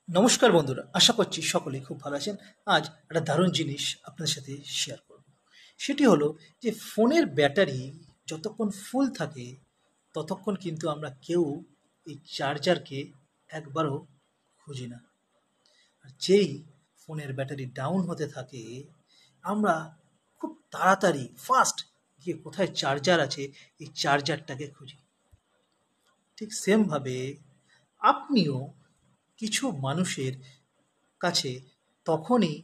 নমস্কার বন্ধুরা, আশা করছি সকলেই খুব ভালো আছেন। আজ একটা দারুণ জিনিস আপনাদের সাথে শেয়ার করব। সেটি হলো যে ফোনের ব্যাটারি যতক্ষণ ফুল থাকে ততক্ষণ কিন্তু আমরা কেউ এই চার্জারকে একবারও খুঁজি না। আর যেই ফোনের ব্যাটারি ডাউন হতে থাকে আমরা খুব তাড়াতাড়ি ফাস্ট গিয়ে কোথায় চার্জার আছে এই চার্জারটাকে খুঁজি। ঠিক সেমভাবে আপনিও কিছু মানুষের কাছে তখনই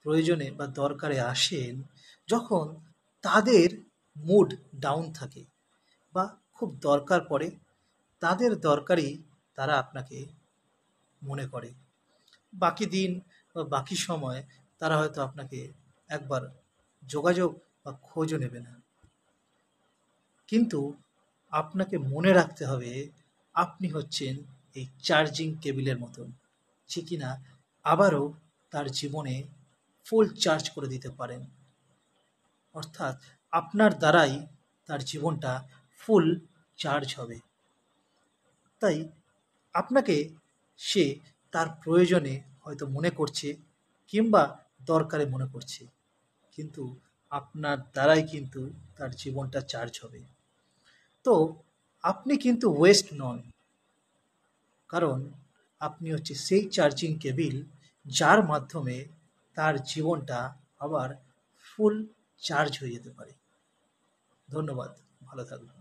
প্রয়োজনে বা দরকারে আসেন যখন তাদের মুড ডাউন থাকে বা খুব দরকার পড়ে, তাদের দরকারই তারা আপনাকে মনে করে। বাকি দিন বা বাকি সময় তারা হয়তো আপনাকে একবার যোগাযোগ বা খোঁজও নেবে না। কিন্তু আপনাকে মনে রাখতে হবে আপনি হচ্ছেন এই চার্জিং কেবিলের মতন, যে কিনা আবারও তার জীবনে ফুল চার্জ করে দিতে পারেন। অর্থাৎ আপনার দ্বারাই তার জীবনটা ফুল চার্জ হবে। তাই আপনাকে সে তার প্রয়োজনে হয়তো মনে করছে কিংবা দরকারে মনে করছে, কিন্তু আপনার দ্বারাই কিন্তু তার জীবনটা চার্জ হবে। তো আপনি কিন্তু ওয়েস্ট নন, কারণ আপনি হচ্ছে সেই চার্জিং কেবিল যার মাধ্যমে তার জীবনটা আবার ফুল চার্জ হয়ে যেতে পারে। ধন্যবাদ, ভালো থাকবেন।